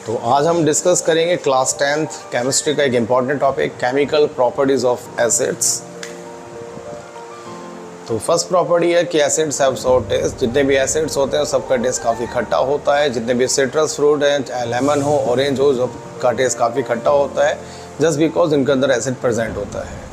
तो आज हम डिस्कस करेंगे क्लास 10th केमिस्ट्री का एक important topic chemical properties of acids. तो फर्स्ट प्रॉपर्टी है कि एसिड्स हैव सोर टेस्ट। जितने भी एसिड्स होते हैं सबका टेस्ट काफ़ी खट्टा होता है। जितने भी सिट्रस फ्रूट हैं, चाहे लेमन हो, ऑरेंज हो, सबका टेस्ट काफ़ी खट्टा होता है जस्ट बिकॉज इनके अंदर एसिड प्रेजेंट होता है।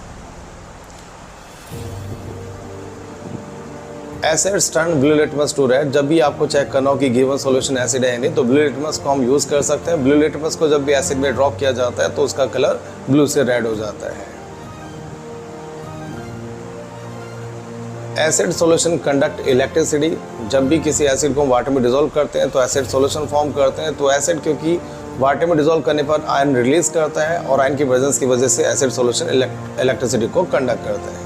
Acids turn blue litmus to red. जब भी आपको चेक करना हो कि गिवन सॉल्यूशन एसिड है या नहीं तो ब्लू लिटमस को हम यूज़ कर सकते हैं। ब्लू लिटमस को जब भी एसिड में ड्रॉप किया जाता है तो उसका कलर ब्लू से रेड हो जाता है। Acid solution conduct electricity. जब भी किसी एसिड को हम वाटर में डिसॉल्व करते हैं तो एसिड सॉल्यूशन फॉर्म करते हैं। तो एसिड क्योंकि वाटर में डिसॉल्व करने पर आयन रिलीज करता है और आयन की प्रेजेंस की वजह से एसिड सॉल्यूशन इलेक्ट्रिसिटी को कंडक्ट करता है।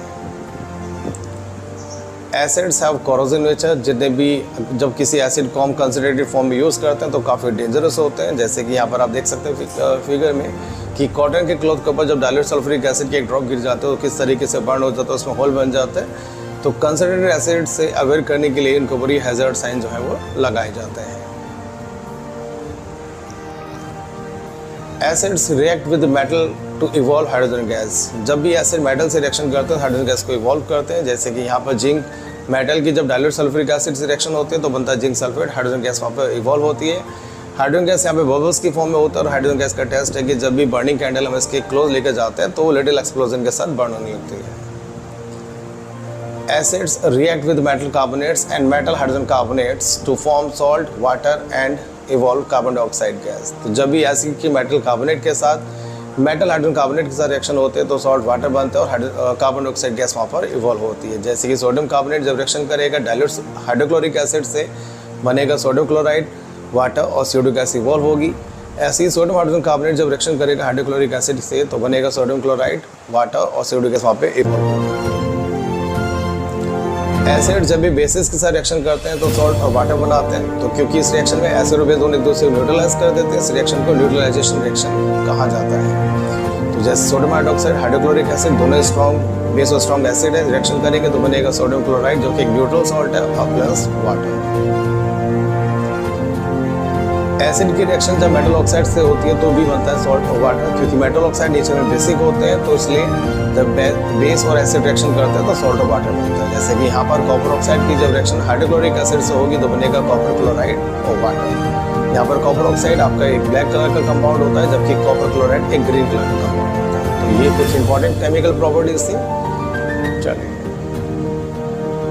Acids have corrosive nature. जितने भी जब किसी एसिड को हम कंसंट्रेटेड फॉर्म में यूज़ करते हैं तो काफ़ी डेंजरस होते हैं। जैसे कि यहाँ पर आप देख सकते हैं फिगर में कि कॉटन के क्लॉथ के ऊपर जब डाइल्यूट सल्फ्यूरिक एसिड के एक ड्रॉप गिर जाते हैं तो किस तरीके से बर्न हो जाता है, उसमें होल बन जाता है। तो कंसंट्रेटेड एसिड से अवेयर करने के लिए इनके ऊपर ही हैजर्ड साइन जो है वो लगाए जाते हैं। Acids react with metal to evolve hydrogen gas. जब भी एसिड मेटल से रिएक्शन करते हैं हाइड्रोजन गैस को इवॉल्व करते हैं। जैसे कि यहाँ पर जिंक मेटल की जब डाइल्यूट सल्फ्यूरिक एसिड से रिएक्शन होती है तो बनता है जिंक सल्फेट, हाइड्रोजन गैस वहाँ पर इवॉल्व होती है। हाइड्रोजन गैस यहाँ पे बबल्स की फॉर्म में होता है और हाइड्रोजन गैस का टेस्ट है कि जब भी बर्निंग कैंडल हम इसके क्लोज लेकर जाते हैं तो वो लिटिल एक्सप्लोजन के साथ बर्न होने लगती है। Acids react with metal carbonates and metal hydrogen carbonates to form salt, water and evolve carbon dioxide gas. तो जब भी एसिड की मेटल कार्बोनेट के साथ मेटल हाइड्रोजन कार्बोनेट के साथ रिएक्शन होते हैं तो सॉल्ट वाटर बनते हैं और कार्बन डाइऑक्साइड गैस वहाँ पर इवॉल्व होती है। जैसे कि सोडियम कार्बोनेट जब रिएक्शन करेगा डाइल्यूट हाइड्रोक्लोरिक एसिड से बनेगा सोडियम क्लोराइड, वाटर और CO2 गैस इवॉल्व होगी। ऐसे ही सोडियम हाइड्रोजन कार्बोनेट जब रिएक्शन करेगा हाइड्रोक्लोरिक एसिड से तो बनेगा सोडियम क्लोराइड, वाटर और CO2 गैस वहाँ पे इवॉल्व होगी। एसिड जब भी बेसिस के साथ रिएक्शन करते हैं तो सॉल्ट और वाटर बनाते हैं। तो क्योंकि इस रिएक्शन में एसिड और बेस दोनों एक दूसरे को न्यूट्रलाइज कर देते हैं, इस रिएक्शन को न्यूट्रलाइजेशन रिएक्शन कहा जाता है। तो जैसे सोडियम हाइड्रोक्साइड, हाइड्रोक्लोरिक एसिड दोनों स्ट्रॉन्ग बेस और स्ट्रॉन्ग एसिड है, रिएक्शन करेंगे तो बनेगा सोडियम क्लोराइड जो कि एक न्यूट्रल सॉल्ट है और प्लस वाटर। एसिड की रिएक्शन जब मेटल ऑक्साइड से होती है तो भी बनता है सॉल्ट और वाटर। क्योंकि मेटल ऑक्साइड नेचर में बेसिक होते हैं तो इसलिए जब बेस और एसिड रिएक्शन करते हैं तो सॉल्ट और वाटर बनता है। जैसे कि यहाँ पर कॉपर ऑक्साइड की जब रिएक्शन हाइड्रोक्लोरिक एसिड से होगी तो बनेगा कॉपर क्लोराइड और वाटर। यहाँ पर कॉपर ऑक्साइड आपका एक ब्लैक कलर का कंपाउंड होता है जबकि कॉपर क्लोराइड एक ग्रीन कलर का कंपाउंड होता है। तो ये कुछ इंपॉर्टेंट केमिकल प्रॉपर्टीज थी। चलिए